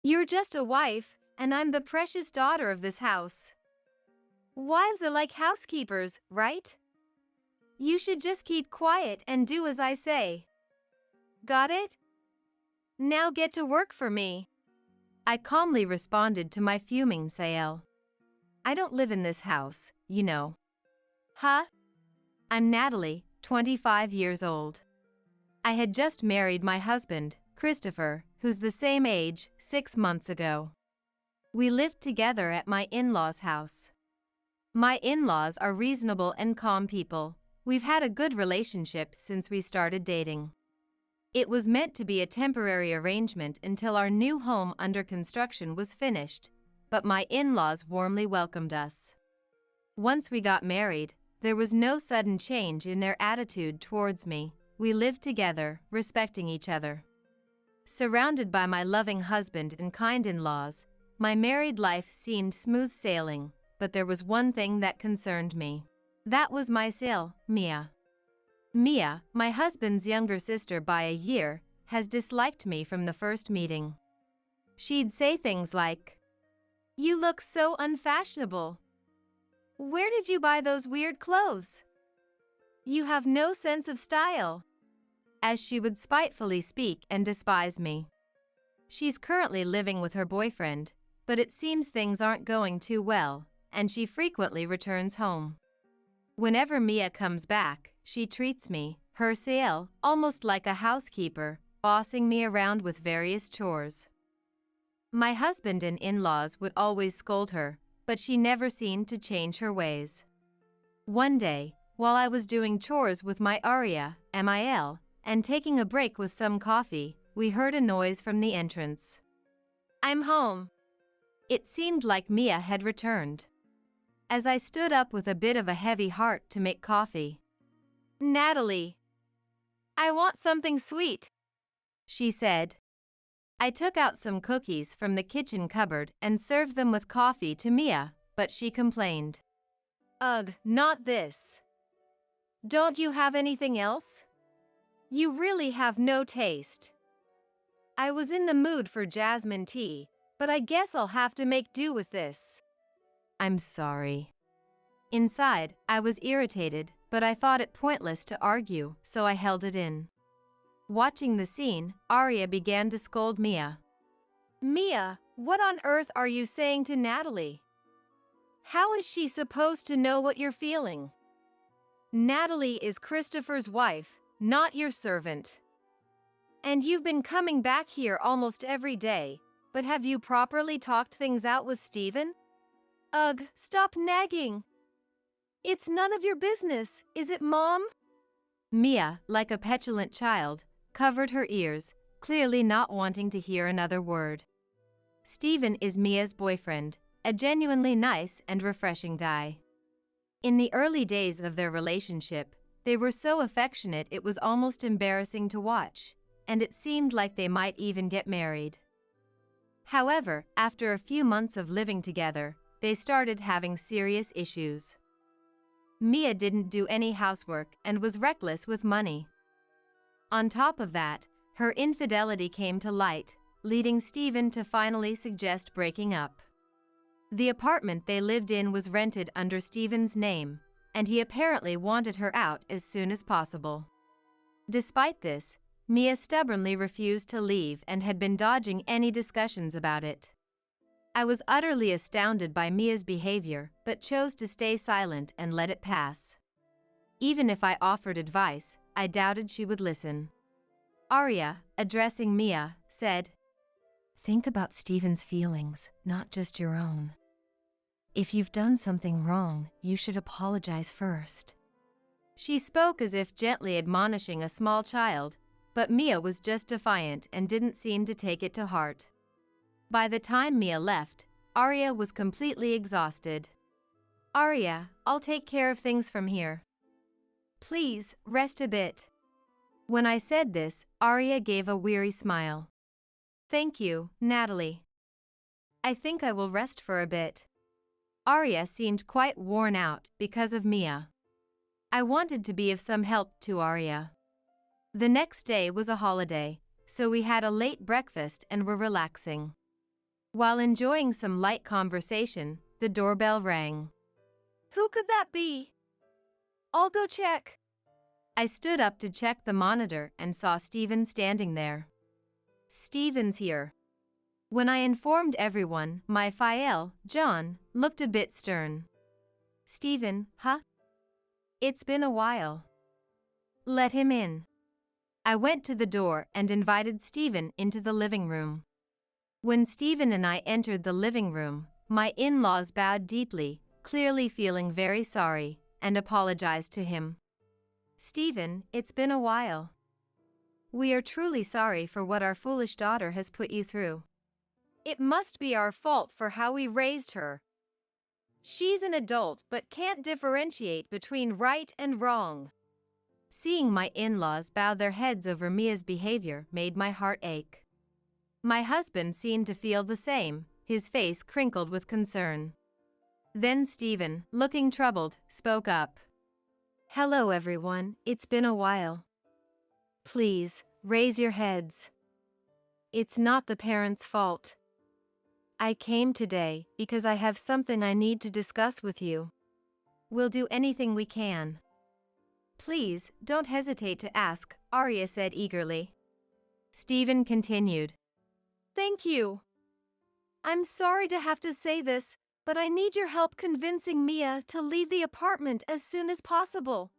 You're just a wife, and I'm the precious daughter of this house. Wives are like housekeepers, right? You should just keep quiet and do as I say. Got it? Now get to work for me. I calmly responded to my fuming SIL. I don't live in this house, you know. Huh? I'm Natalie, 25 years old. I had just married my husband, Christopher, who's the same age, 6 months ago. We lived together at my in-laws' house. My in-laws are reasonable and calm people. We've had a good relationship since we started dating. It was meant to be a temporary arrangement until our new home under construction was finished, but my in-laws warmly welcomed us. Once we got married, there was no sudden change in their attitude towards me. We lived together, respecting each other. Surrounded by my loving husband and kind in-laws, my married life seemed smooth sailing, but there was one thing that concerned me. That was my SIL, Mia. Mia, my husband's younger sister by a year, has disliked me from the first meeting. She'd say things like, "You look so unfashionable. Where did you buy those weird clothes? You have no sense of style," as she would spitefully speak and despise me. She's currently living with her boyfriend, but it seems things aren't going too well, and she frequently returns home. Whenever Mia comes back, she treats me, her SIL, almost like a housekeeper, bossing me around with various chores. My husband and in-laws would always scold her, but she never seemed to change her ways. One day, while I was doing chores with my Aria, MIL, and taking a break with some coffee, we heard a noise from the entrance. "I'm home." It seemed like Mia had returned. As I stood up with a bit of a heavy heart to make coffee. "Natalie, I want something sweet," she said. I took out some cookies from the kitchen cupboard and served them with coffee to Mia, but she complained. "Ugh, not this. Don't you have anything else? You really have no taste." I was in the mood for jasmine tea, but I guess I'll have to make do with this. "I'm sorry." Inside, I was irritated, but I thought it pointless to argue, so I held it in. Watching the scene, Aria began to scold Mia. "Mia, what on earth are you saying to Natalie? How is she supposed to know what you're feeling? Natalie is Christopher's wife, not your servant. And you've been coming back here almost every day, but have you properly talked things out with Steven? Ugh, stop nagging. It's none of your business, is it, Mom?" Mia, like a petulant child, covered her ears, clearly not wanting to hear another word. Steven is Mia's boyfriend, a genuinely nice and refreshing guy. In the early days of their relationship, they were so affectionate it was almost embarrassing to watch, and it seemed like they might even get married. However, after a few months of living together, they started having serious issues. Mia didn't do any housework and was reckless with money. On top of that, her infidelity came to light, leading Steven to finally suggest breaking up. The apartment they lived in was rented under Steven's name, and he apparently wanted her out as soon as possible. Despite this, Mia stubbornly refused to leave and had been dodging any discussions about it. I was utterly astounded by Mia's behavior, but chose to stay silent and let it pass. Even if I offered advice, I doubted she would listen. Aria, addressing Mia, said, "Think about Steven's feelings, not just your own. If you've done something wrong, you should apologize first." She spoke as if gently admonishing a small child, but Mia was just defiant and didn't seem to take it to heart. By the time Mia left, Aria was completely exhausted. "Aria, I'll take care of things from here. Please, rest a bit." When I said this, Aria gave a weary smile. "Thank you, Natalie. I think I will rest for a bit." Aria seemed quite worn out because of Mia. I wanted to be of some help to Aria. The next day was a holiday, so we had a late breakfast and were relaxing. While enjoying some light conversation, the doorbell rang. Who could that be? I'll go check. I stood up to check the monitor and saw Steven standing there. Steven's here. When I informed everyone, my SIL, John, looked a bit stern. Steven, huh? It's been a while. Let him in. I went to the door and invited Steven into the living room. When Steven and I entered the living room, my in-laws bowed deeply, clearly feeling very sorry, and apologized to him. Steven, it's been a while. We are truly sorry for what our foolish daughter has put you through. It must be our fault for how we raised her. She's an adult but can't differentiate between right and wrong. Seeing my in-laws bow their heads over Mia's behavior made my heart ache. My husband seemed to feel the same, his face crinkled with concern. Then Steven, looking troubled, spoke up. Hello everyone, it's been a while. Please, raise your heads. It's not the parents' fault. I came today because I have something I need to discuss with you. We'll do anything we can. Please, don't hesitate to ask, Arya said eagerly. Steven continued. Thank you. I'm sorry to have to say this, but I need your help convincing Mia to leave the apartment as soon as possible.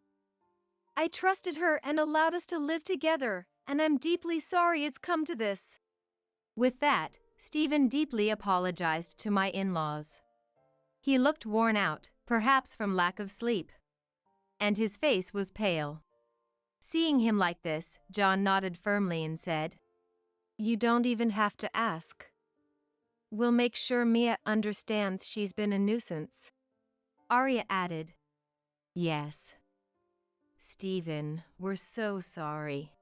I trusted her and allowed us to live together, and I'm deeply sorry it's come to this. With that, Steven deeply apologized to my in-laws. He looked worn out, perhaps from lack of sleep. And his face was pale. Seeing him like this, John nodded firmly and said, You don't even have to ask. We'll make sure Mia understands she's been a nuisance. Arya added, Yes. Steven, we're so sorry.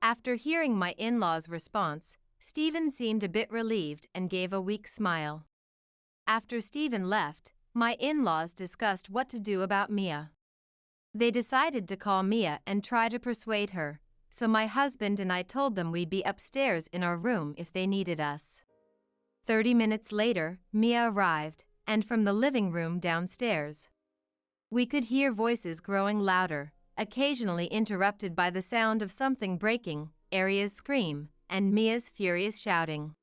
After hearing my in-laws' response, Steven seemed a bit relieved and gave a weak smile. After Steven left, my in-laws discussed what to do about Mia. They decided to call Mia and try to persuade her, so my husband and I told them we'd be upstairs in our room if they needed us. 30 minutes later, Mia arrived, and from the living room downstairs. We could hear voices growing louder, occasionally interrupted by the sound of something breaking, Arya's scream, and Mia's furious shouting.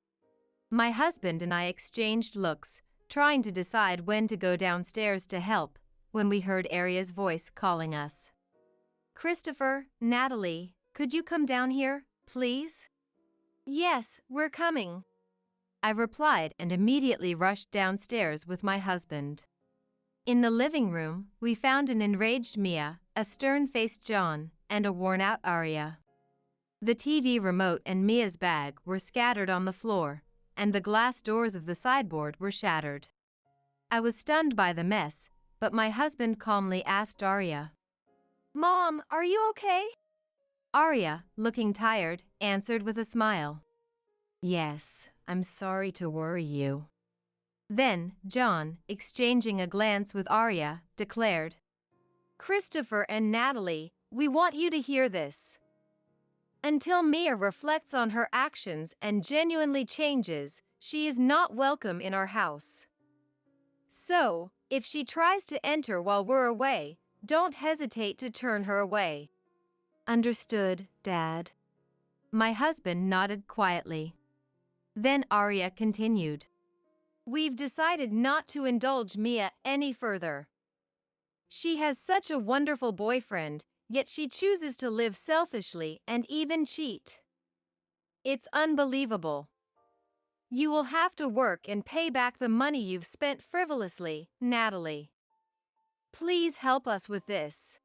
My husband and I exchanged looks, trying to decide when to go downstairs to help, when we heard Arya's voice calling us. Christopher, Natalie, could you come down here, please? Yes, we're coming. I replied and immediately rushed downstairs with my husband. In the living room, we found an enraged Mia, a stern-faced John, and a worn-out Arya. The TV remote and Mia's bag were scattered on the floor, and the glass doors of the sideboard were shattered. I was stunned by the mess, but my husband calmly asked Arya, Mom, are you okay? Arya, looking tired, answered with a smile. Yes, I'm sorry to worry you. Then, John, exchanging a glance with Arya, declared, Christopher and Natalie, we want you to hear this. Until Mia reflects on her actions and genuinely changes, she is not welcome in our house. So, if she tries to enter while we're away, don't hesitate to turn her away. Understood, Dad. My husband nodded quietly. Then Arya continued. We've decided not to indulge Mia any further. She has such a wonderful boyfriend, yet she chooses to live selfishly and even cheat. It's unbelievable. You will have to work and pay back the money you've spent frivolously, Natalie. Please help us with this.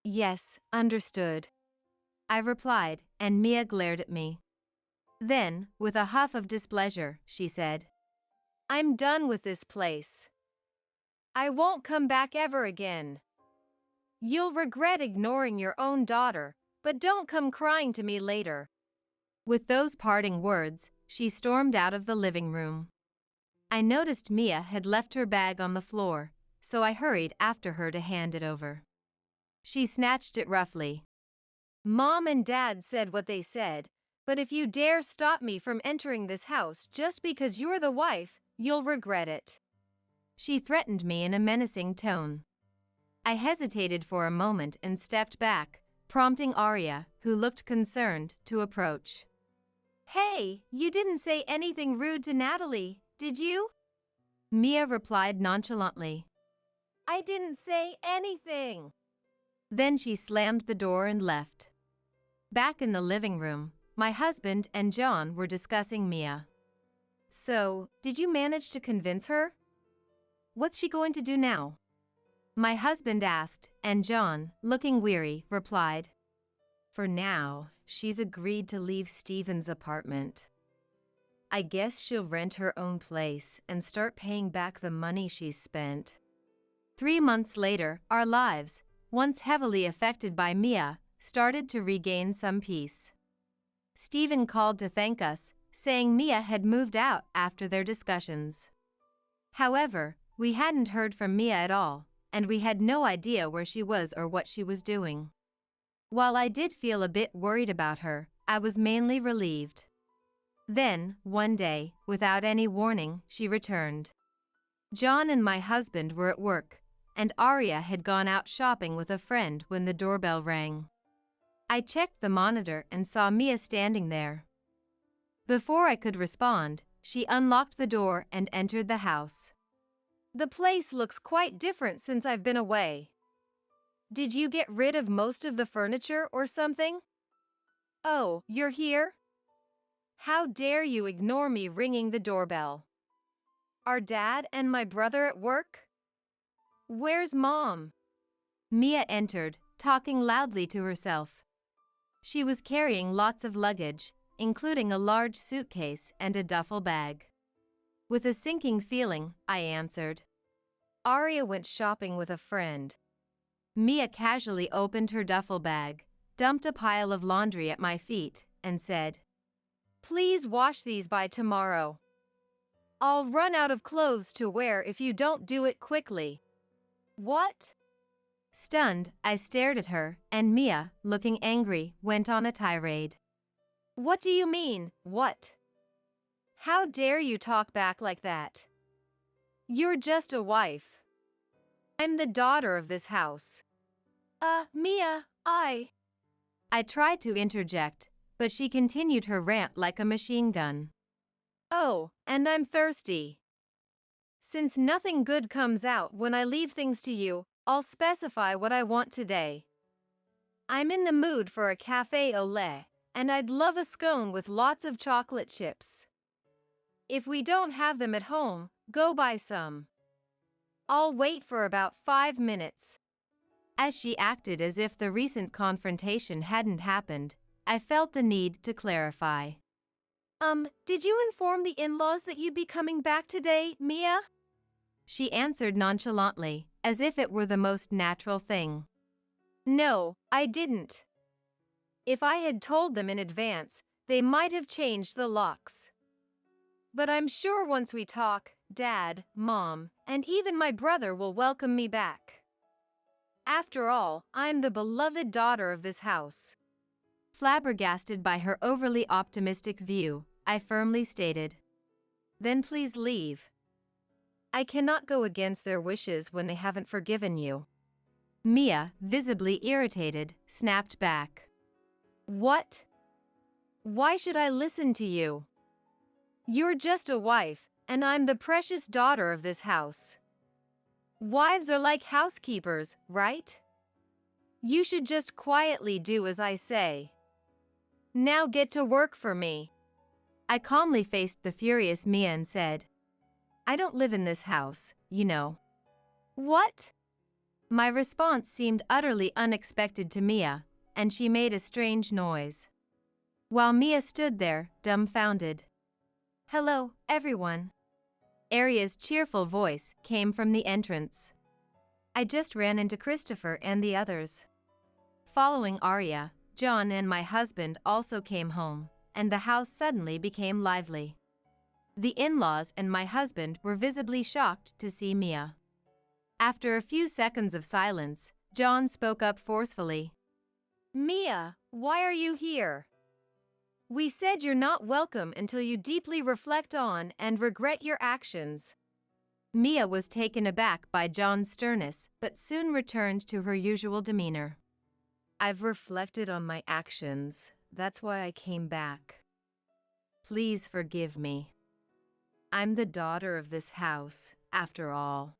Yes, understood. I replied, and Mia glared at me. Then, with a huff of displeasure, she said, I'm done with this place. I won't come back ever again. You'll regret ignoring your own daughter, but don't come crying to me later. With those parting words, she stormed out of the living room. I noticed Mia had left her bag on the floor, so I hurried after her to hand it over. She snatched it roughly. Mom and Dad said what they said, But if you dare stop me from entering this house just because you're the wife, you'll regret it. She threatened me in a menacing tone. I hesitated for a moment and stepped back, prompting Arya, who looked concerned, to approach. Hey, you didn't say anything rude to Natalie, did you? Mia replied nonchalantly. I didn't say anything. Then she slammed the door and left. Back in the living room, my husband and John were discussing Mia. So, did you manage to convince her? What's she going to do now? My husband asked, and John, looking weary, replied. For now, she's agreed to leave Stephen's apartment. I guess she'll rent her own place and start paying back the money she's spent. 3 months later, our lives, once heavily affected by Mia, started to regain some peace. Stephen called to thank us, saying Mia had moved out after their discussions. However, we hadn't heard from Mia at all, and we had no idea where she was or what she was doing. While I did feel a bit worried about her, I was mainly relieved. Then, one day, without any warning, she returned. John and my husband were at work, and Arya had gone out shopping with a friend when the doorbell rang. I checked the monitor and saw Mia standing there. Before I could respond, she unlocked the door and entered the house. The place looks quite different since I've been away. Did you get rid of most of the furniture or something? Oh, you're here? How dare you ignore me ringing the doorbell? Are Dad and my brother at work? Where's Mom? Mia entered, talking loudly to herself. She was carrying lots of luggage, including a large suitcase and a duffel bag. With a sinking feeling, I answered. Arya went shopping with a friend. Mia casually opened her duffel bag, dumped a pile of laundry at my feet, and said, Please wash these by tomorrow. I'll run out of clothes to wear if you don't do it quickly. What? Stunned, I stared at her, and Mia, looking angry, went on a tirade. What do you mean, what? How dare you talk back like that? You're just a wife. I'm the daughter of this house. Mia, I tried to interject, but she continued her rant like a machine gun. Oh, and I'm thirsty. Since nothing good comes out when I leave things to you, I'll specify what I want today. I'm in the mood for a café au lait, and I'd love a scone with lots of chocolate chips. If we don't have them at home, go buy some. I'll wait for about 5 minutes. As she acted as if the recent confrontation hadn't happened, I felt the need to clarify. Did you inform the in-laws that you'd be coming back today, Mia? She answered nonchalantly, as if it were the most natural thing. No, I didn't. If I had told them in advance, they might have changed the locks. But I'm sure once we talk, Dad, Mom, and even my brother will welcome me back. After all, I'm the beloved daughter of this house. Flabbergasted by her overly optimistic view, I firmly stated. Then please leave. I cannot go against their wishes when they haven't forgiven you. Mia, visibly irritated, snapped back. What? Why should I listen to you? You're just a wife, and I'm the precious daughter of this house. Wives are like housekeepers, right? You should just quietly do as I say. Now get to work for me. I calmly faced the furious Mia and said, I don't live in this house, you know. What? My response seemed utterly unexpected to Mia, and she made a strange noise. While Mia stood there, dumbfounded. Hello, everyone. Arya's cheerful voice came from the entrance. I just ran into Christopher and the others. Following Arya, John and my husband also came home, and the house suddenly became lively. The in-laws and my husband were visibly shocked to see Mia. After a few seconds of silence, John spoke up forcefully. Mia, why are you here? We said you're not welcome until you deeply reflect on and regret your actions. Mia was taken aback by John's sternness, but soon returned to her usual demeanor. I've reflected on my actions. That's why I came back. Please forgive me. I'm the daughter of this house, after all.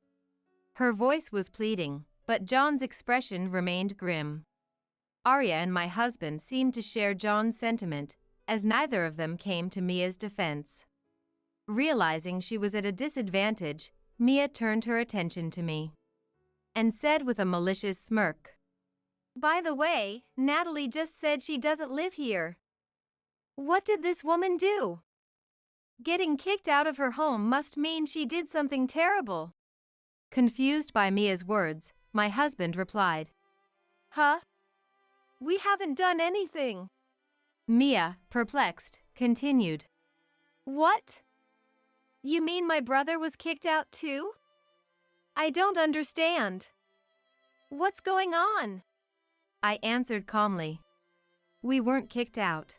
Her voice was pleading, but John's expression remained grim. Arya and my husband seemed to share John's sentiment, as neither of them came to Mia's defense. Realizing she was at a disadvantage, Mia turned her attention to me and said with a malicious smirk, "By the way, Natalie just said she doesn't live here. What did this woman do? Getting kicked out of her home must mean she did something terrible." Confused by Mia's words, my husband replied, "Huh? We haven't done anything." Mia, perplexed, continued, "What? You mean my brother was kicked out too? I don't understand. What's going on?" I answered calmly, "We weren't kicked out.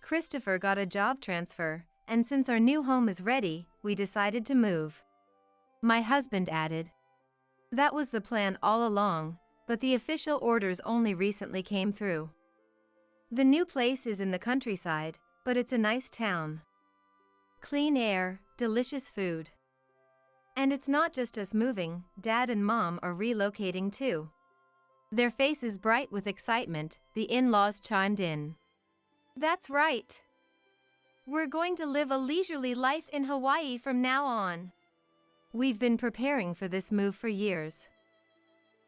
Christopher got a job transfer, and since our new home is ready, we decided to move." My husband added, "That was the plan all along, but the official orders only recently came through. The new place is in the countryside, but it's a nice town. Clean air, delicious food. And it's not just us moving, Dad and Mom are relocating too." Their faces bright with excitement, the in-laws chimed in. "That's right. We're going to live a leisurely life in Hawaii from now on. We've been preparing for this move for years.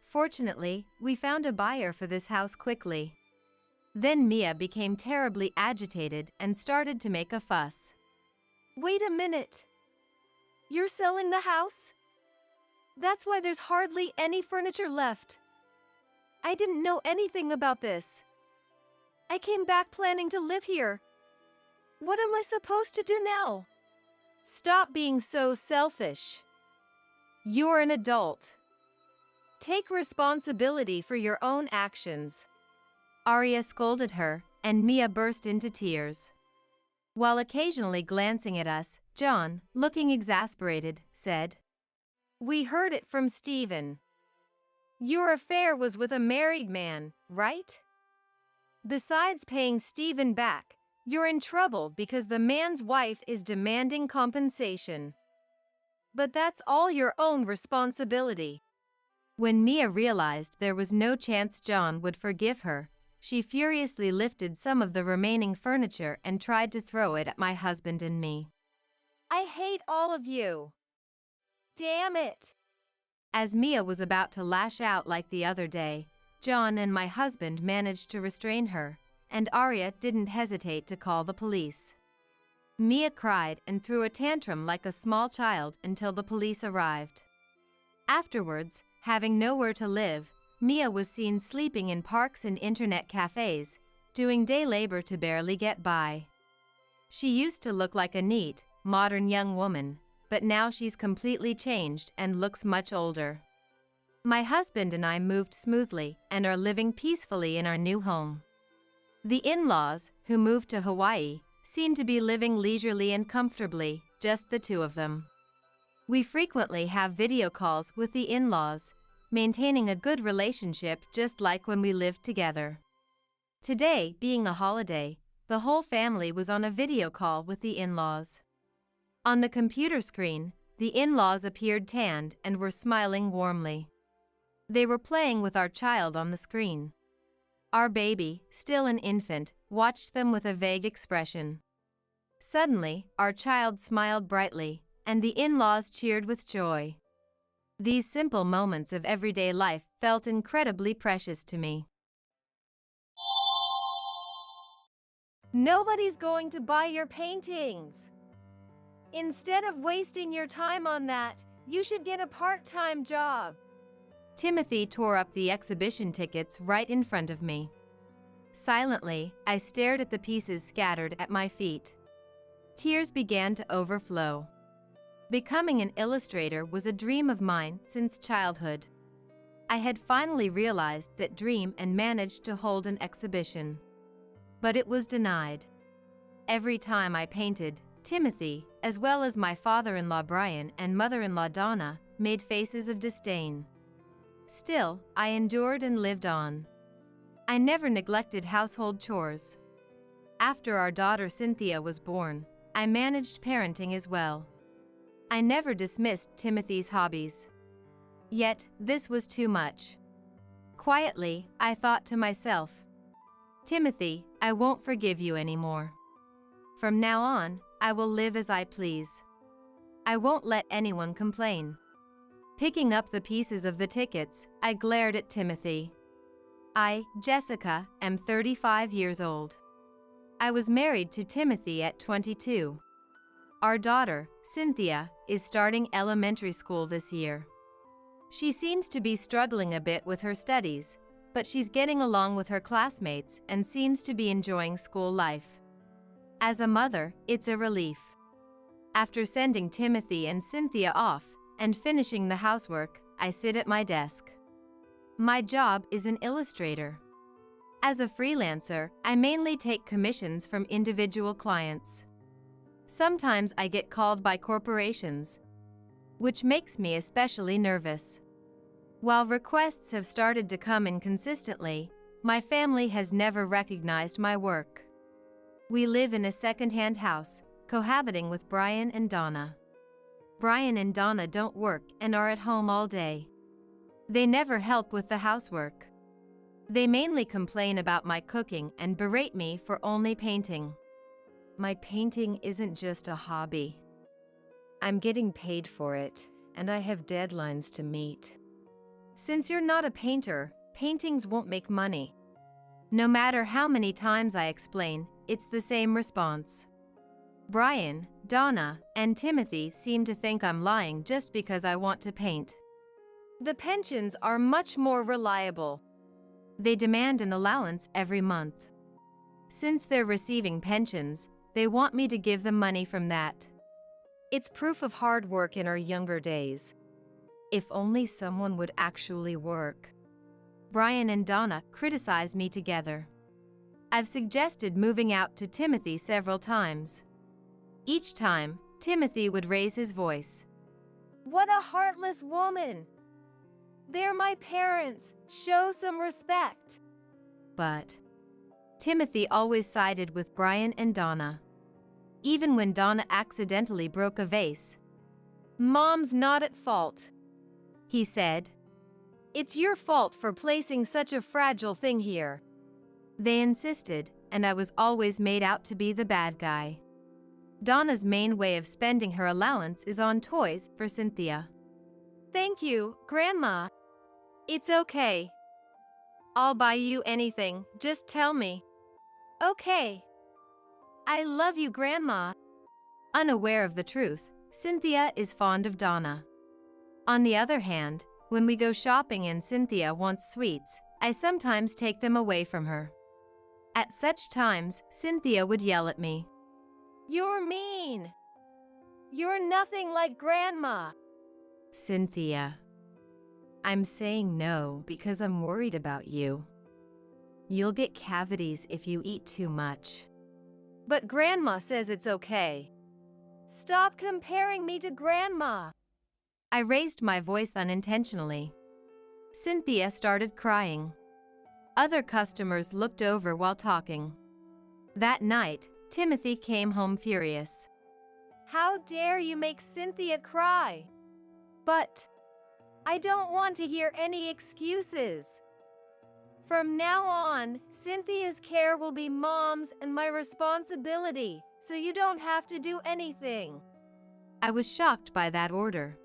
Fortunately, we found a buyer for this house quickly." Then Mia became terribly agitated and started to make a fuss. "Wait a minute. You're selling the house? That's why there's hardly any furniture left. I didn't know anything about this. I came back planning to live here. What am I supposed to do now?" "Stop being so selfish. You're an adult. Take responsibility for your own actions." Arya scolded her, and Mia burst into tears. While occasionally glancing at us, John, looking exasperated, said, "We heard it from Stephen. Your affair was with a married man, right? Besides paying Stephen back, you're in trouble because the man's wife is demanding compensation. But that's all your own responsibility." When Mia realized there was no chance John would forgive her, she furiously lifted some of the remaining furniture and tried to throw it at my husband and me. "I hate all of you. Damn it." As Mia was about to lash out like the other day, John and my husband managed to restrain her, and Arya didn't hesitate to call the police. Mia cried and threw a tantrum like a small child until the police arrived. Afterwards, having nowhere to live, Mia was seen sleeping in parks and internet cafes, doing day labor to barely get by. She used to look like a neat, modern young woman, but now she's completely changed and looks much older. My husband and I moved smoothly and are living peacefully in our new home. The in-laws, who moved to Hawaii, seem to be living leisurely and comfortably, just the two of them. We frequently have video calls with the in-laws, maintaining a good relationship just like when we lived together. Today, being a holiday, the whole family was on a video call with the in-laws. On the computer screen, the in-laws appeared tanned and were smiling warmly. They were playing with our child on the screen. Our baby, still an infant, watched them with a vague expression. Suddenly, our child smiled brightly, and the in-laws cheered with joy. These simple moments of everyday life felt incredibly precious to me. Nobody's going to buy your paintings. Instead of wasting your time on that, you should get a part-time job. Timothy tore up the exhibition tickets right in front of me. Silently, I stared at the pieces scattered at my feet. Tears began to overflow. Becoming an illustrator was a dream of mine since childhood. I had finally realized that dream and managed to hold an exhibition. But it was denied. every time I painted, Timothy, as well as my father-in-law Brian and mother-in-law Donna, made faces of disdain. Still, I endured and lived on. I never neglected household chores. After our daughter Cynthia was born, I managed parenting as well. I never dismissed Timothy's hobbies. Yet, this was too much. Quietly, I thought to myself, Timothy, I won't forgive you anymore. From now on, I will live as I please. I won't let anyone complain. Picking up the pieces of the tickets, I glared at Timothy. I, Jessica, am 35 years old. I was married to Timothy at 22. Our daughter, Cynthia, is starting elementary school this year. She seems to be struggling a bit with her studies, but she's getting along with her classmates and seems to be enjoying school life. As a mother, it's a relief. After sending Timothy and Cynthia off and finishing the housework, I sit at my desk. My job is an illustrator. As a freelancer, I mainly take commissions from individual clients. Sometimes I get called by corporations, which makes me especially nervous. While requests have started to come in consistently, my family has never recognized my work. We live in a second-hand house, cohabiting with Brian and Donna. Brian and Donna don't work and are at home all day. They never help with the housework. They mainly complain about my cooking and berate me for only painting. My painting isn't just a hobby. I'm getting paid for it, and I have deadlines to meet. Since you're not a painter, paintings won't make money. No matter how many times I explain, it's the same response. Brian, Donna, and Timothy seem to think I'm lying just because I want to paint. The pensions are much more reliable. They demand an allowance every month. Since they're receiving pensions, they want me to give them money from that. It's proof of hard work in our younger days. If only someone would actually work. Brian and Donna criticize me together. I've suggested moving out to Timothy several times. Each time, Timothy would raise his voice. What a heartless woman! They're my parents. Show some respect. But Timothy always sided with Brian and Donna. Even when Donna accidentally broke a vase. Mom's not at fault, he said. It's your fault for placing such a fragile thing here. They insisted, and I was always made out to be the bad guy. Donna's main way of spending her allowance is on toys for Cynthia. Thank you, Grandma. It's okay. I'll buy you anything, just tell me. Okay. I love you, Grandma. Unaware of the truth, Cynthia is fond of Donna. On the other hand, when we go shopping and Cynthia wants sweets, I sometimes take them away from her. At such times, Cynthia would yell at me. You're mean. You're nothing like Grandma. Cynthia, I'm saying no because I'm worried about you. You'll get cavities if you eat too much. But Grandma says it's okay. Stop comparing me to Grandma. I raised my voice unintentionally. Cynthia started crying. Other customers looked over while talking. That night, Timothy came home furious. How dare you make Cynthia cry? But I don't want to hear any excuses. From now on, Cynthia's care will be Mom's and my responsibility, so you don't have to do anything. I was shocked by that order.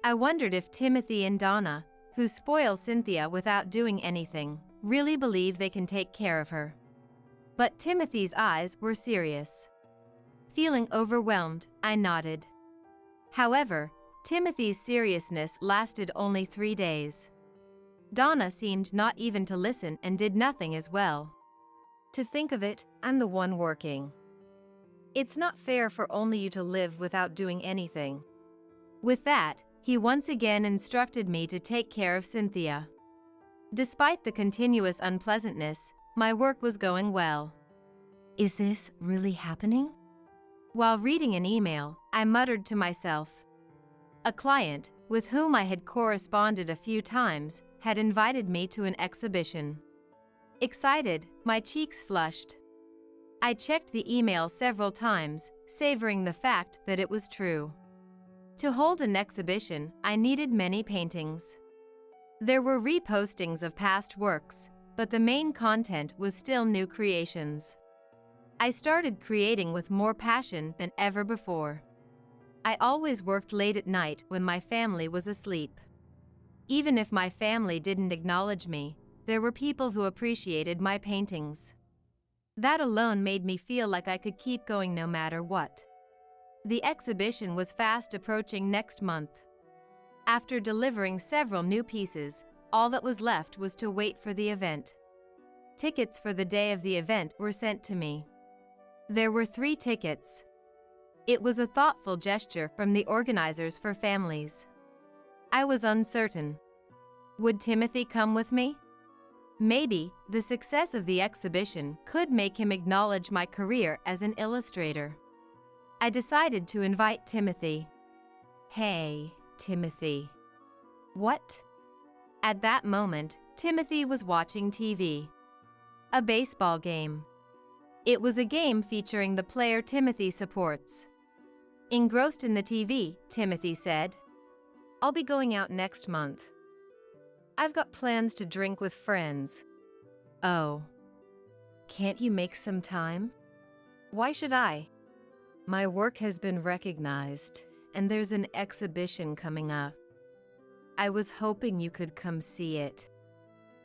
I wondered if Timothy and Donna, who spoil Cynthia without doing anything, really believe they can take care of her. But Timothy's eyes were serious. Feeling overwhelmed, I nodded. However, Timothy's seriousness lasted only 3 days. Donna seemed not even to listen and did nothing as well. To think of it, I'm the one working. It's not fair for only you to live without doing anything. With that, he once again instructed me to take care of Cynthia. Despite the continuous unpleasantness, my work was going well. Is this really happening? While reading an email, I muttered to myself. A client, with whom I had corresponded a few times, had invited me to an exhibition. Excited, my cheeks flushed. I checked the email several times, savoring the fact that it was true. To hold an exhibition, I needed many paintings. There were repostings of past works, but the main content was still new creations. I started creating with more passion than ever before. I always worked late at night when my family was asleep. Even if my family didn't acknowledge me, there were people who appreciated my paintings. That alone made me feel like I could keep going no matter what. The exhibition was fast approaching next month. After delivering several new pieces, all that was left was to wait for the event. Tickets for the day of the event were sent to me. There were 3 tickets. It was a thoughtful gesture from the organizers for families. I was uncertain. Would Timothy come with me? Maybe the success of the exhibition could make him acknowledge my career as an illustrator. I decided to invite Timothy. Hey, Timothy. What? At that moment, Timothy was watching TV. A baseball game. It was a game featuring the player Timothy supports. Engrossed in the TV, Timothy said, "I'll be going out next month. I've got plans to drink with friends." Oh. Can't you make some time? Why should I? My work has been recognized, and there's an exhibition coming up. I was hoping you could come see it.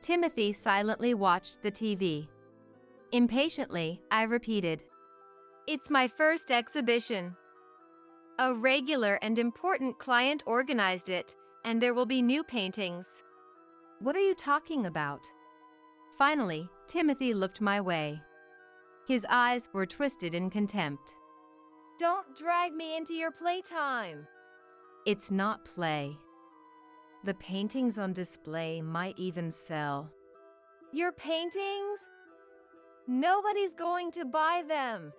Timothy silently watched the TV. Impatiently, I repeated, "It's my first exhibition. A regular and important client organized it, and there will be new paintings." What are you talking about? Finally, Timothy looked my way. His eyes were twisted in contempt. Don't drag me into your playtime. It's not play. The paintings on display might even sell. Your paintings? Nobody's going to buy them.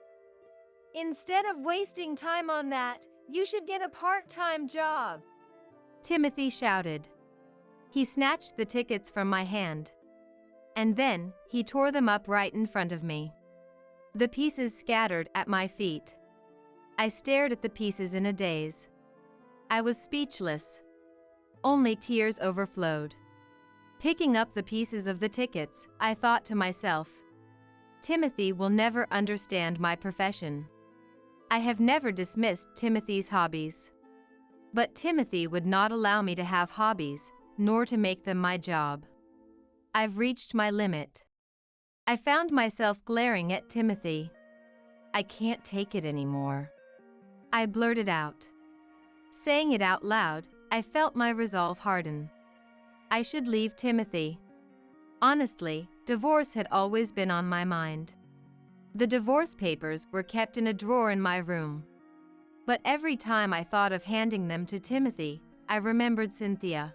Instead of wasting time on that, you should get a part-time job. Timothy shouted. He snatched the tickets from my hand. And then, he tore them up right in front of me. The pieces scattered at my feet. I stared at the pieces in a daze. I was speechless. Only tears overflowed. Picking up the pieces of the tickets, I thought to myself, Timothy will never understand my profession. I have never dismissed Timothy's hobbies. But Timothy would not allow me to have hobbies, nor to make them my job. I've reached my limit. I found myself glaring at Timothy. I can't take it anymore. I blurted out. Saying it out loud, I felt my resolve harden. I should leave Timothy. Honestly, divorce had always been on my mind. The divorce papers were kept in a drawer in my room. But every time I thought of handing them to Timothy, I remembered Cynthia.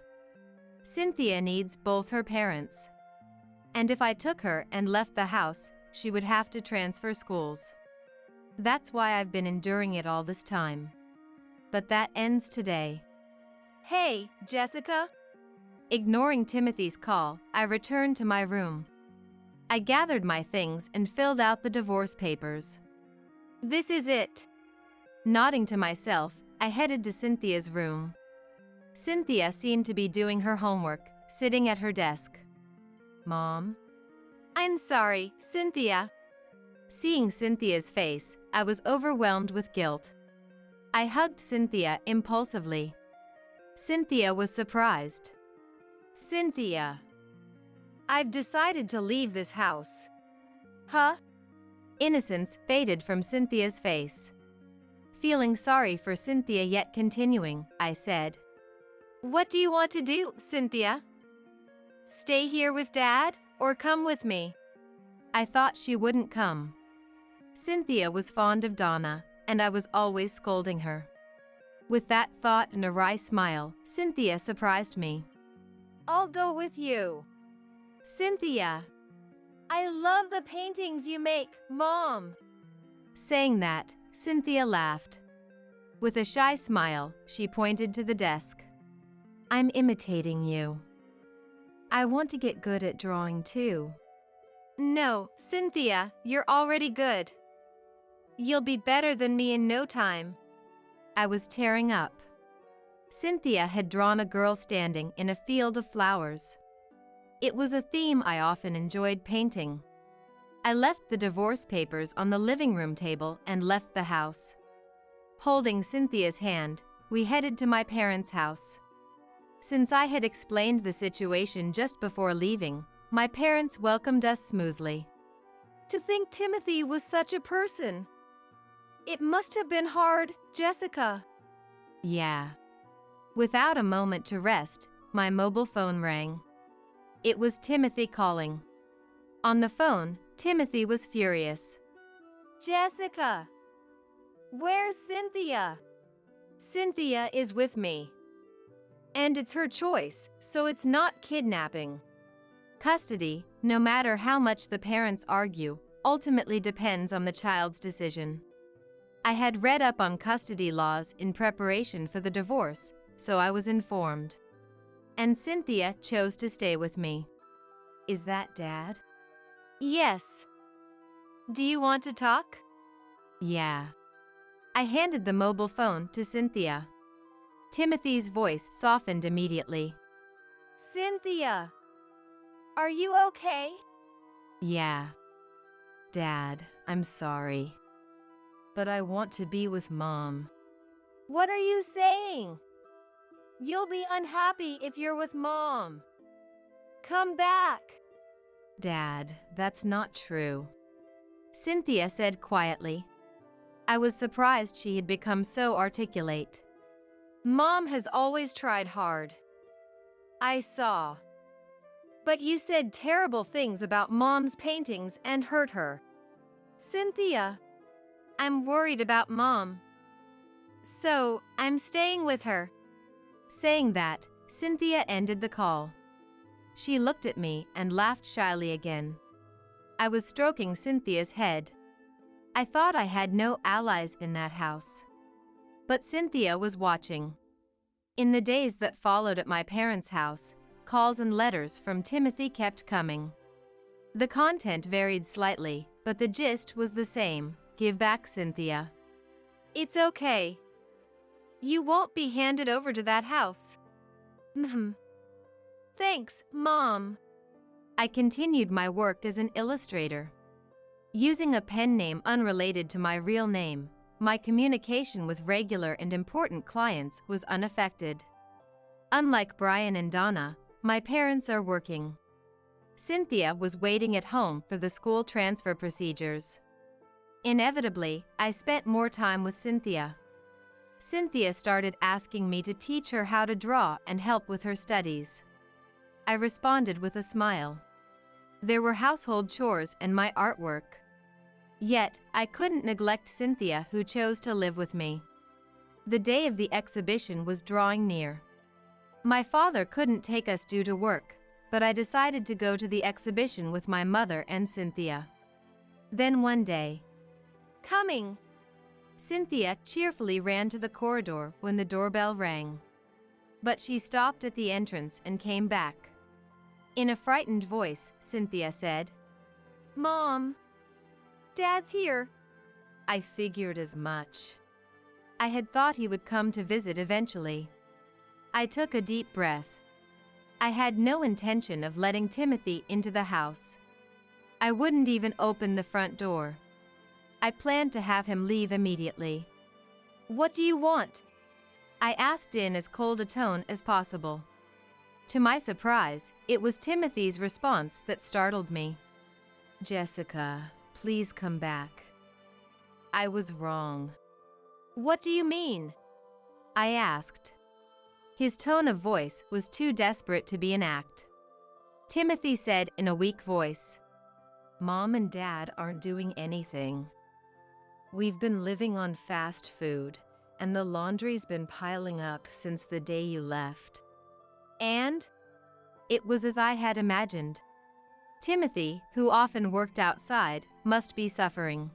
Cynthia needs both her parents. And if I took her and left the house, she would have to transfer schools. That's why I've been enduring it all this time. But that ends today. Hey, Jessica? Ignoring Timothy's call, I returned to my room. I gathered my things and filled out the divorce papers. This is it. Nodding to myself, I headed to Cynthia's room. Cynthia seemed to be doing her homework, sitting at her desk. Mom? I'm sorry, Cynthia. Seeing Cynthia's face, I was overwhelmed with guilt. I hugged Cynthia impulsively. Cynthia was surprised. Cynthia. I've decided to leave this house. Huh? Innocence faded from Cynthia's face. Feeling sorry for Cynthia yet continuing, I said, What do you want to do, Cynthia? Stay here with Dad, or come with me? I thought she wouldn't come. Cynthia was fond of Donna, and I was always scolding her. With that thought and a wry smile, Cynthia surprised me. I'll go with you. Cynthia. I love the paintings you make, Mom. Saying that, Cynthia laughed. With a shy smile, she pointed to the desk. I'm imitating you. I want to get good at drawing too. No, Cynthia, you're already good. You'll be better than me in no time. I was tearing up. Cynthia had drawn a girl standing in a field of flowers. It was a theme I often enjoyed painting. I left the divorce papers on the living room table and left the house. Holding Cynthia's hand, we headed to my parents' house. Since I had explained the situation just before leaving, my parents welcomed us smoothly. To think Timothy was such a person. It must have been hard, Jessica. Yeah. Without a moment to rest, my mobile phone rang. It was Timothy calling. On the phone, Timothy was furious. Jessica! Where's Cynthia? Cynthia is with me. And it's her choice, so it's not kidnapping. Custody, no matter how much the parents argue, ultimately depends on the child's decision. I had read up on custody laws in preparation for the divorce, so I was informed. And Cynthia chose to stay with me. Is that Dad? Yes. Do you want to talk? Yeah. I handed the mobile phone to Cynthia. Timothy's voice softened immediately. Cynthia! Are you okay? Yeah. Dad, I'm sorry. But I want to be with Mom. What are you saying? You'll be unhappy if you're with Mom. Come back. Dad, that's not true. Cynthia said quietly. I was surprised she had become so articulate. Mom has always tried hard. I saw. But you said terrible things about Mom's paintings and hurt her. Cynthia, I'm worried about Mom. So, I'm staying with her. Saying that, Cynthia ended the call. She looked at me and laughed shyly again. I was stroking Cynthia's head. I thought I had no allies in that house. But Cynthia was watching. In the days that followed at my parents' house, calls and letters from Timothy kept coming. The content varied slightly, but the gist was the same. Give back, Cynthia. It's okay. You won't be handed over to that house. Thanks, Mom. I continued my work as an illustrator. Using a pen name unrelated to my real name, my communication with regular and important clients was unaffected. Unlike Brian and Donna, my parents are working. Cynthia was waiting at home for the school transfer procedures. Inevitably, I spent more time with Cynthia. Cynthia started asking me to teach her how to draw and help with her studies. I responded with a smile. There were household chores and my artwork. Yet, I couldn't neglect Cynthia, who chose to live with me. The day of the exhibition was drawing near. My father couldn't take us due to work, but I decided to go to the exhibition with my mother and Cynthia. Then one day, Coming. Cynthia cheerfully ran to the corridor when the doorbell rang. But she stopped at the entrance and came back. In a frightened voice, Cynthia said, Mom, Dad's here. I figured as much. I had thought he would come to visit eventually. I took a deep breath. I had no intention of letting Timothy into the house. I wouldn't even open the front door. I planned to have him leave immediately. What do you want? I asked in as cold a tone as possible. To my surprise, it was Timothy's response that startled me. Jessica, please come back. I was wrong. What do you mean? I asked. His tone of voice was too desperate to be an act. Timothy said in a weak voice, Mom and Dad aren't doing anything. We've been living on fast food, and the laundry's been piling up since the day you left. And? It was as I had imagined. Timothy, who often worked outside, must be suffering.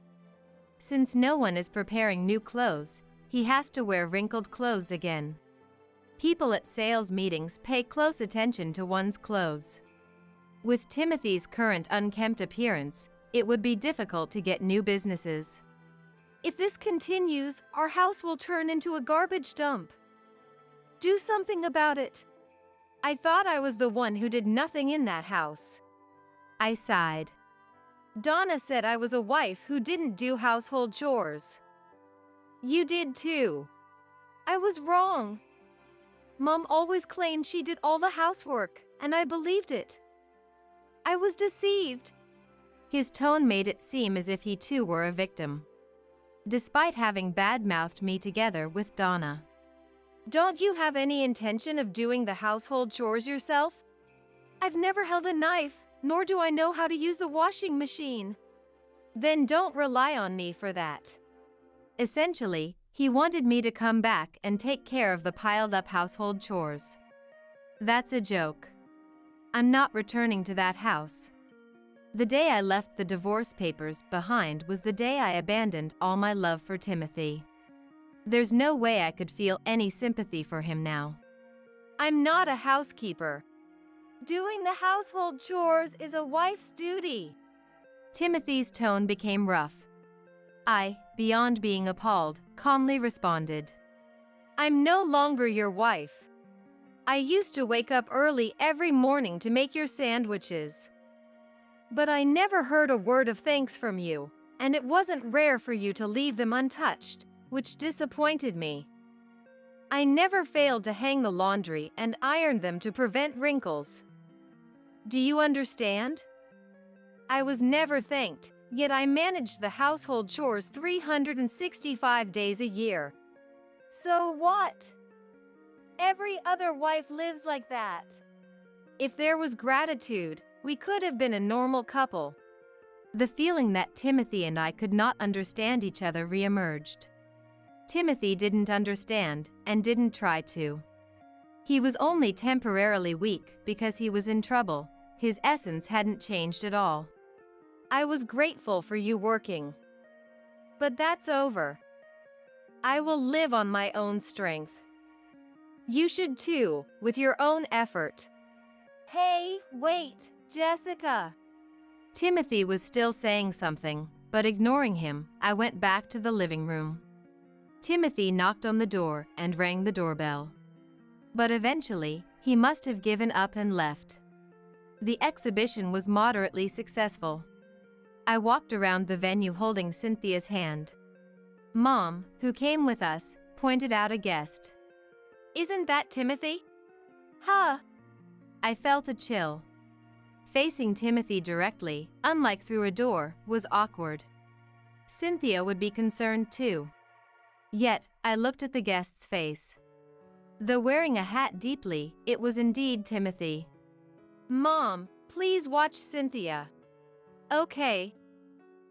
Since no one is preparing new clothes, he has to wear wrinkled clothes again. People at sales meetings pay close attention to one's clothes. With Timothy's current unkempt appearance, it would be difficult to get new businesses. If this continues, our house will turn into a garbage dump. Do something about it. I thought I was the one who did nothing in that house. I sighed. Donna said I was a wife who didn't do household chores. You did too. I was wrong. Mom always claimed she did all the housework, and I believed it. I was deceived. His tone made it seem as if he too were a victim, despite having bad-mouthed me together with Donna. Don't you have any intention of doing the household chores yourself? I've never held a knife, nor do I know how to use the washing machine. Then don't rely on me for that. Essentially, he wanted me to come back and take care of the piled-up household chores. That's a joke. I'm not returning to that house. The day I left the divorce papers behind was the day I abandoned all my love for Timothy. There's no way I could feel any sympathy for him now. I'm not a housekeeper. Doing the household chores is a wife's duty. Timothy's tone became rough. I, beyond being appalled, calmly responded. I'm no longer your wife. I used to wake up early every morning to make your sandwiches. But I never heard a word of thanks from you, and it wasn't rare for you to leave them untouched, which disappointed me. I never failed to hang the laundry and iron them to prevent wrinkles. Do you understand? I was never thanked, yet I managed the household chores 365 days a year. So what? Every other wife lives like that. If there was gratitude, we could have been a normal couple. The feeling that Timothy and I could not understand each other reemerged. Timothy didn't understand and didn't try to. He was only temporarily weak because he was in trouble. His essence hadn't changed at all. I was grateful for you working. But that's over. I will live on my own strength. You should too, with your own effort. Hey, wait, Jessica. Timothy was still saying something, but ignoring him, I went back to the living room. Timothy knocked on the door and rang the doorbell. But eventually, he must have given up and left. The exhibition was moderately successful. I walked around the venue holding Cynthia's hand. Mom, who came with us, pointed out a guest. Isn't that Timothy? Huh. I felt a chill. Facing Timothy directly, unlike through a door, was awkward. Cynthia would be concerned too. Yet, I looked at the guest's face. Though wearing a hat deeply, it was indeed Timothy. Mom, please watch Cynthia. Okay.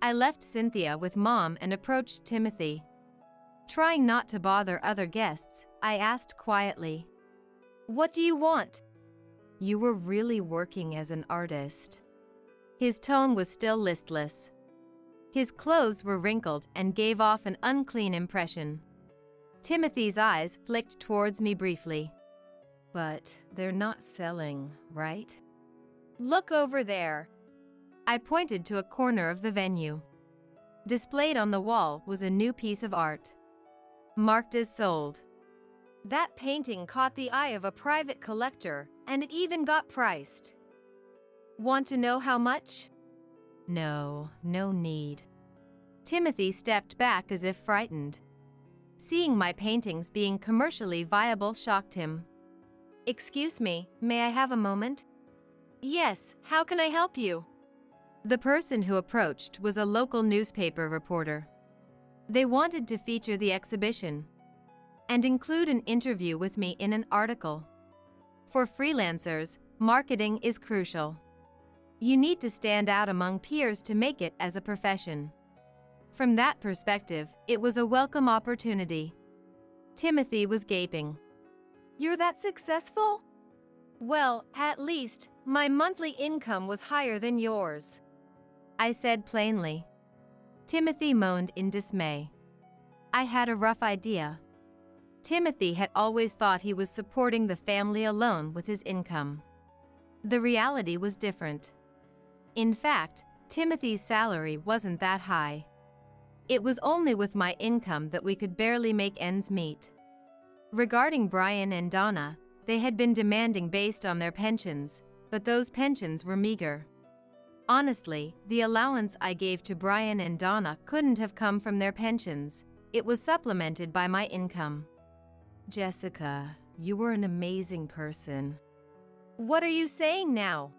I left Cynthia with Mom and approached Timothy. Trying not to bother other guests, I asked quietly, What do you want? You were really working as an artist. His tone was still listless. His clothes were wrinkled and gave off an unclean impression. Timothy's eyes flicked towards me briefly. But they're not selling, right? Look over there. I pointed to a corner of the venue. Displayed on the wall was a new piece of art. Marked as sold. That painting caught the eye of a private collector, and it even got priced. Want to know how much? No need. Timothy stepped back as if frightened. Seeing my paintings being commercially viable shocked him. Excuse me, may I have a moment? Yes, how can I help you? The person who approached was a local newspaper reporter. They wanted to feature the exhibition and include an interview with me in an article. For freelancers, marketing is crucial. You need to stand out among peers to make it as a profession. From that perspective, it was a welcome opportunity. Timothy was gaping. You're that successful? Well, at least, my monthly income was higher than yours, I said plainly. Timothy moaned in dismay. I had a rough idea. Timothy had always thought he was supporting the family alone with his income. The reality was different. In fact, Timothy's salary wasn't that high. It was only with my income that we could barely make ends meet. Regarding Brian and Donna, they had been demanding based on their pensions, but those pensions were meager. Honestly, the allowance I gave to Brian and Donna couldn't have come from their pensions. It was supplemented by my income. Jessica, you were an amazing person. What are you saying now?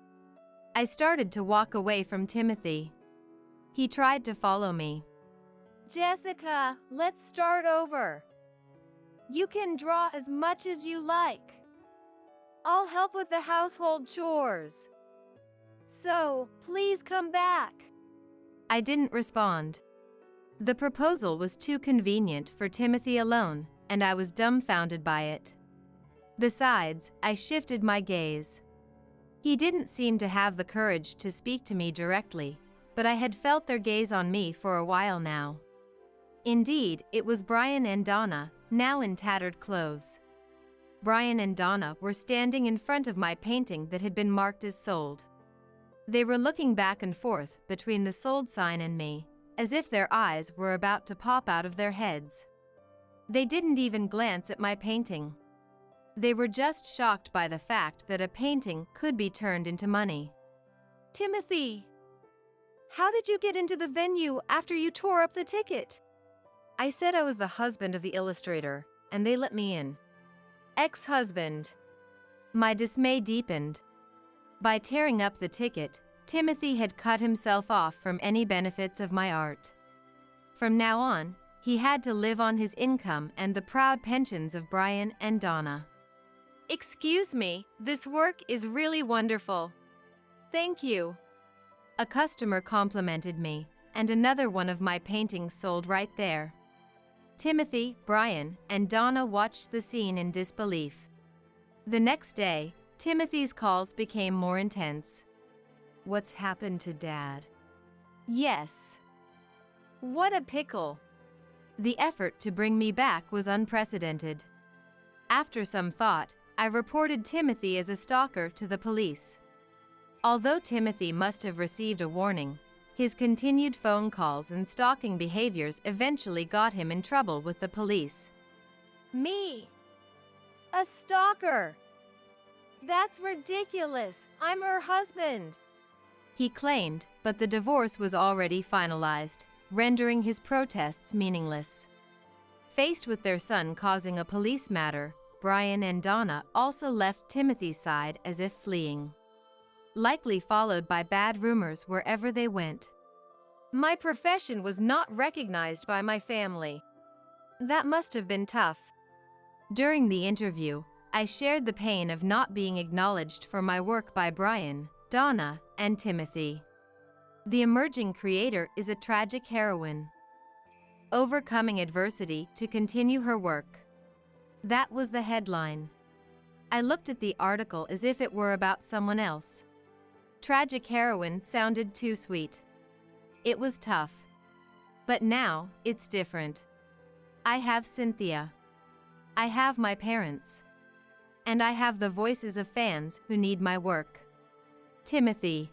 I started to walk away from Timothy. He tried to follow me. Jessica, let's start over. You can draw as much as you like. I'll help with the household chores. So, please come back. I didn't respond. The proposal was too convenient for Timothy alone, and I was dumbfounded by it. Besides, I shifted my gaze. He didn't seem to have the courage to speak to me directly, but I had felt their gaze on me for a while now. Indeed, it was Brian and Donna, now in tattered clothes. Brian and Donna were standing in front of my painting that had been marked as sold. They were looking back and forth between the sold sign and me, as if their eyes were about to pop out of their heads. They didn't even glance at my painting. They were just shocked by the fact that a painting could be turned into money. Timothy, how did you get into the venue after you tore up the ticket? I said I was the husband of the illustrator, and they let me in. Ex-husband. My dismay deepened. By tearing up the ticket, Timothy had cut himself off from any benefits of my art. From now on, he had to live on his income and the proud pensions of Brian and Donna. Excuse me, this work is really wonderful. Thank you. A customer complimented me, and another one of my paintings sold right there. Timothy, Brian, and Donna watched the scene in disbelief. The next day, Timothy's calls became more intense. What's happened to Dad? Yes. What a pickle. The effort to bring me back was unprecedented. After some thought, I reported Timothy as a stalker to the police. Although Timothy must have received a warning, his continued phone calls and stalking behaviors eventually got him in trouble with the police. Me? A stalker? That's ridiculous. I'm her husband, he claimed, but the divorce was already finalized, rendering his protests meaningless. Faced with their son causing a police matter, Brian and Donna also left Timothy's side as if fleeing, likely followed by bad rumors wherever they went. My profession was not recognized by my family. That must have been tough. During the interview, I shared the pain of not being acknowledged for my work by Brian, Donna, and Timothy. The emerging creator is a tragic heroine, overcoming adversity to continue her work. That was the headline. I looked at the article as if it were about someone else. Tragic heroine sounded too sweet. It was tough. But now, it's different. I have Cynthia. I have my parents. And I have the voices of fans who need my work. Timothy.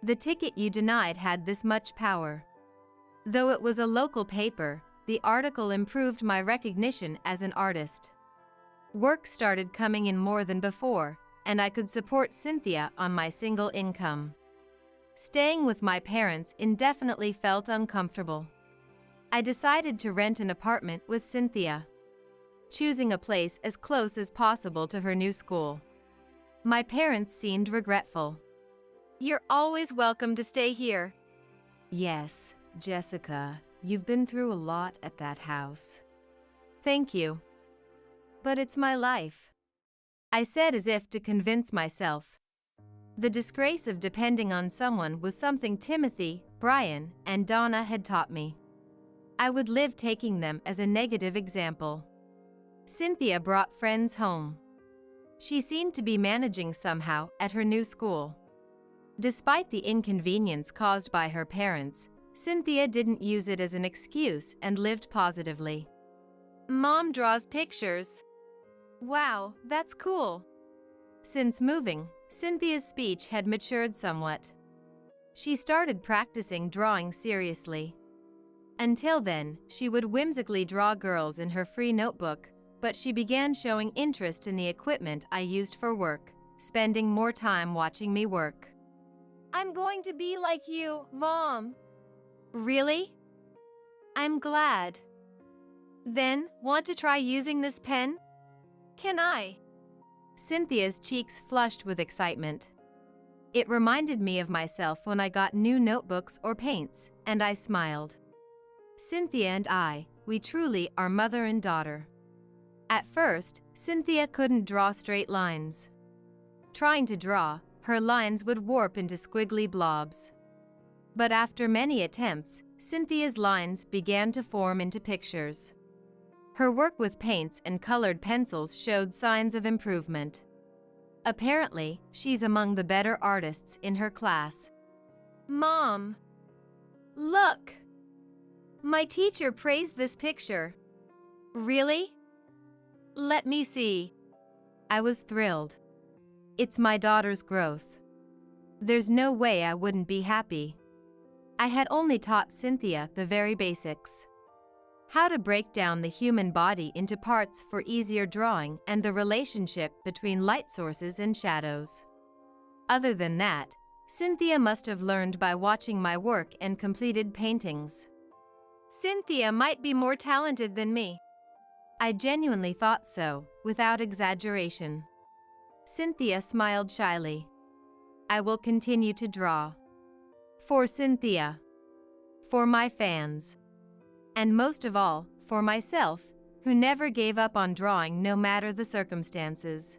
The ticket you denied had this much power. Though it was a local paper, the article improved my recognition as an artist. Work started coming in more than before, and I could support Cynthia on my single income. Staying with my parents indefinitely felt uncomfortable. I decided to rent an apartment with Cynthia, choosing a place as close as possible to her new school. My parents seemed regretful. You're always welcome to stay here. Yes, Jessica, you've been through a lot at that house. Thank you. But it's my life, I said as if to convince myself. The disgrace of depending on someone was something Timothy, Brian, and Donna had taught me. I would live taking them as a negative example. Cynthia brought friends home. She seemed to be managing somehow at her new school. Despite the inconvenience caused by her parents, Cynthia didn't use it as an excuse and lived positively. Mom draws pictures. Wow, that's cool. Since moving, Cynthia's speech had matured somewhat. She started practicing drawing seriously. Until then, she would whimsically draw girls in her free notebook, but she began showing interest in the equipment I used for work, spending more time watching me work. I'm going to be like you, Mom. Really? I'm glad. Then, want to try using this pen? Can I? Cynthia's cheeks flushed with excitement. It reminded me of myself when I got new notebooks or paints, and I smiled. Cynthia and I, we truly are mother and daughter. At first, Cynthia couldn't draw straight lines. Trying to draw, her lines would warp into squiggly blobs. But after many attempts, Cynthia's lines began to form into pictures. Her work with paints and colored pencils showed signs of improvement. Apparently, she's among the better artists in her class. Mom! Look! My teacher praised this picture. Really? Let me see. I was thrilled. It's my daughter's growth. There's no way I wouldn't be happy. I had only taught Cynthia the very basics. How to break down the human body into parts for easier drawing and the relationship between light sources and shadows. Other than that, Cynthia must have learned by watching my work and completed paintings. Cynthia might be more talented than me. I genuinely thought so, without exaggeration. Cynthia smiled shyly. I will continue to draw. For Cynthia. For my fans. And most of all, for myself, who never gave up on drawing no matter the circumstances.